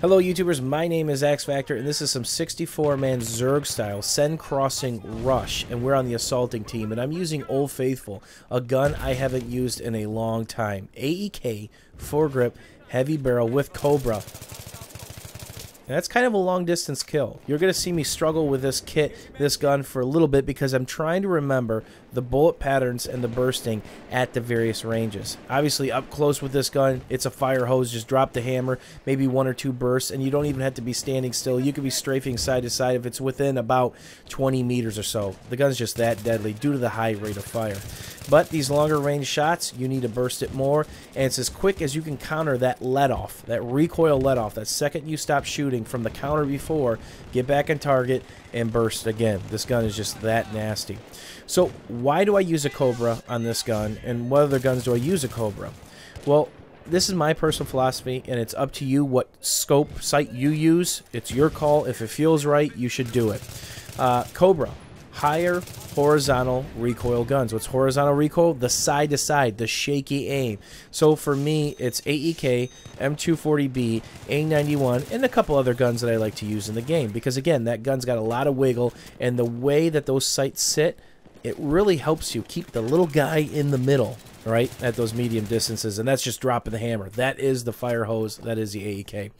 Hello YouTubers, my name is X Factor and this is some 64-man zerg style Seine Crossing Rush, and we're on the assaulting team and I'm using Old Faithful, a gun I haven't used in a long time. AEK, foregrip, heavy barrel with Cobra. And that's kind of a long distance kill. You're going to see me struggle with this kit, this gun for a little bit because I'm trying to remember the bullet patterns and the bursting at the various ranges. Obviously up close with this gun, it's a fire hose. Just drop the hammer, maybe 1 or 2 bursts, and you don't even have to be standing still. You could be strafing side to side if it's within about 20 meters or so. The gun's just that deadly due to the high rate of fire. But these longer range shots, you need to burst it more, and it's as quick as you can counter that let off, that recoil let off. That second you stop shooting from the counter before, get back on target and burst again. This gun is just that nasty. So why do I use a Cobra on this gun, and what other guns do I use a Cobra? Well, this is my personal philosophy, and it's up to you what scope sight you use. It's your call. If it feels right, you should do it. Cobra, higher horizontal recoil guns. What's horizontal recoil? The side to side, the shaky aim. So for me, it's AEK, M240B, A91, and a couple other guns that I like to use in the game because, again, that gun's got a lot of wiggle, and the way that those sights sit, it really helps you keep the little guy in the middle, right, at those medium distances, and that's just dropping the hammer. That is the fire hose. That is the AEK.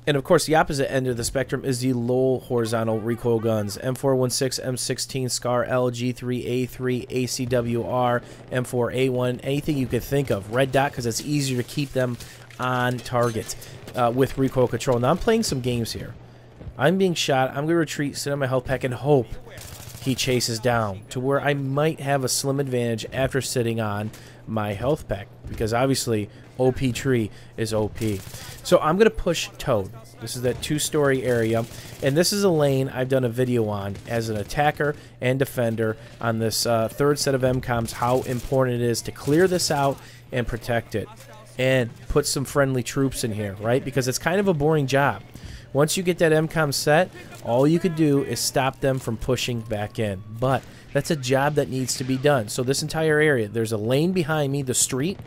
And of course, the opposite end of the spectrum is the low horizontal recoil guns. M416, M16, SCAR, L, G3, A3, ACWR, M4A1, anything you could think of. Red dot because it's easier to keep them on target with recoil control. Now I'm playing some games here. I'm being shot. I'm going to retreat, sit on my health pack, and hope he chases down to where I might have a slim advantage after sitting on my health pack, because obviously OP tree is OP. So I'm going to push Toad. This is that 2-story area, and this is a lane I've done a video on as an attacker and defender on this third set of MCOMs, how important it is to clear this out and protect it and put some friendly troops in here, right? Because it's kind of a boring job. Once you get that MCOM set, all you could do is stop them from pushing back in. But that's a job that needs to be done. So this entire area, there's a lane behind me, the street.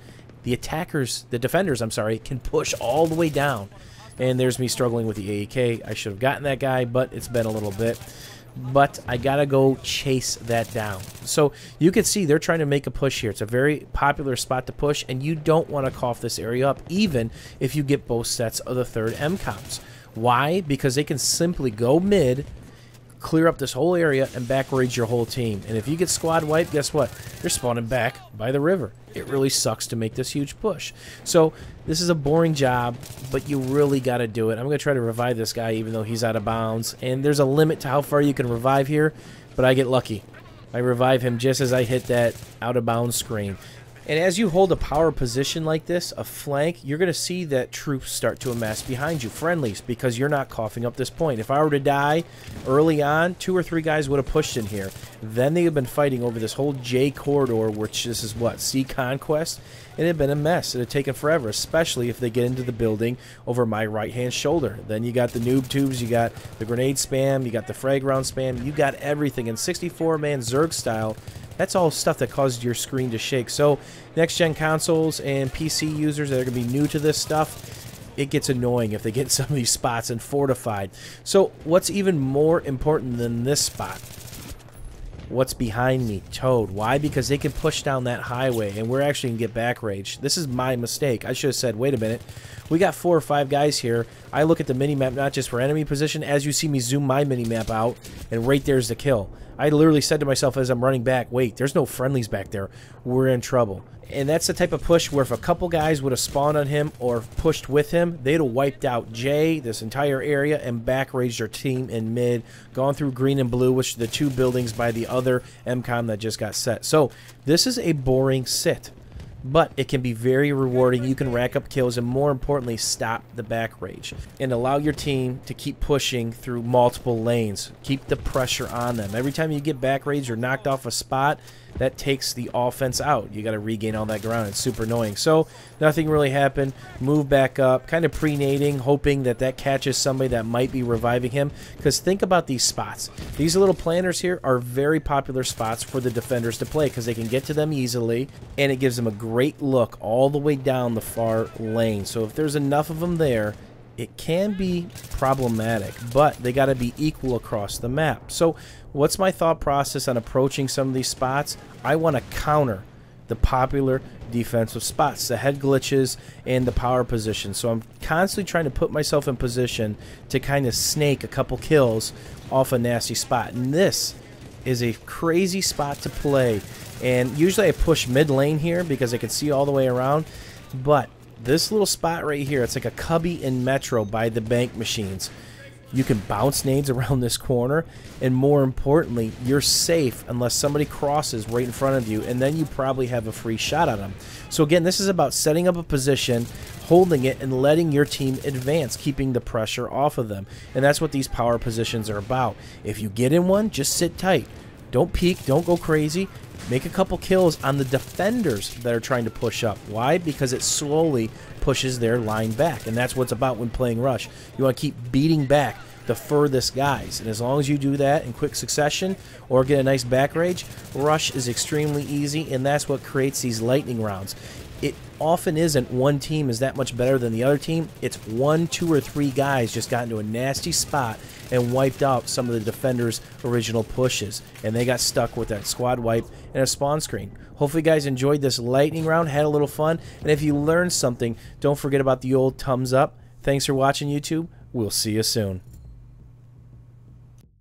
The attackers, the defenders, I'm sorry, can push all the way down. And there's me struggling with the AEK. I should have gotten that guy, but it's been a little bit. But I gotta go chase that down. So you can see they're trying to make a push here. It's a very popular spot to push, and you don't want to cough this area up, even if you get both sets of the third MCOMs. Why? Because they can simply go mid, clear up this whole area, and back raid your whole team. And if you get squad wiped, guess what? You're spawning back by the river. It really sucks to make this huge push. So this is a boring job, but you really got to do it. I'm going to try to revive this guy even though he's out of bounds. And there's a limit to how far you can revive here, but I get lucky. I revive him just as I hit that out of bounds screen. And as you hold a power position like this, a flank, you're going to see that troops start to amass behind you, friendlies, because you're not coughing up this point. If I were to die early on, 2 or 3 guys would have pushed in here. Then they have been fighting over this whole J corridor, which this is what, C Conquest? It had been a mess. It had taken forever, especially if they get into the building over my right-hand shoulder. Then you got the noob tubes, you got the grenade spam, you got the frag round spam, you got everything. In 64-man zerg style, that's all stuff that causes your screen to shake. So next-gen consoles and PC users that are going to be new to this stuff, it gets annoying if they get some of these spots and fortified. So what's even more important than this spot? What's behind me? Toad. Why? Because they can push down that highway, and we're actually going to get back rage. This is my mistake. I should have said, wait a minute. We got 4 or 5 guys here. I look at the mini-map not just for enemy position. As you see me zoom my mini-map out, and right there's the kill. I literally said to myself as I'm running back, wait, there's no friendlies back there. We're in trouble. And that's the type of push where if a couple guys would have spawned on him or pushed with him, they'd have wiped out Jay, this entire area, and back raised their team in mid, gone through green and blue, which are the 2 buildings by the other MCOM that just got set. So this is a boring sit, but it can be very rewarding. You can rack up kills and, more importantly, stop the back rage and allow your team to keep pushing through multiple lanes. Keep the pressure on them. Every time you get back rage or knocked off a spot, that takes the offense out. You got to regain all that ground. It's super annoying. So nothing really happened. Move back up, kind of pre-nading, hoping that that catches somebody that might be reviving him. Because think about these spots. These little planters here are very popular spots for the defenders to play because they can get to them easily, and it gives them a great look all the way down the far lane. So if there's enough of them there, it can be problematic, but they got to be equal across the map. So what's my thought process on approaching some of these spots? I want to counter the popular defensive spots, the head glitches and the power position. So I'm constantly trying to put myself in position to kind of snake a couple kills off a nasty spot. And this is a crazy spot to play. And usually I push mid lane here because I can see all the way around. But this little spot right here, it's like a cubby in Metro by the bank machines. You can bounce nades around this corner, and more importantly, you're safe unless somebody crosses right in front of you, and then you probably have a free shot on them. So again, this is about setting up a position, holding it, and letting your team advance, keeping the pressure off of them. And that's what these power positions are about. If you get in one, just sit tight. Don't peek, don't go crazy. Make a couple kills on the defenders that are trying to push up. Why? Because it slowly pushes their line back, and that's what it's about when playing Rush. You want to keep beating back the furthest guys, and as long as you do that in quick succession or get a nice back rage, Rush is extremely easy, and that's what creates these lightning rounds. It often isn't one team is that much better than the other team. It's 1, 2, or 3 guys just got into a nasty spot and wiped out some of the defenders' original pushes, and they got stuck with that squad wipe and a spawn screen. Hopefully you guys enjoyed this lightning round, had a little fun, and if you learned something, don't forget about the old thumbs up. Thanks for watching, YouTube. We'll see you soon.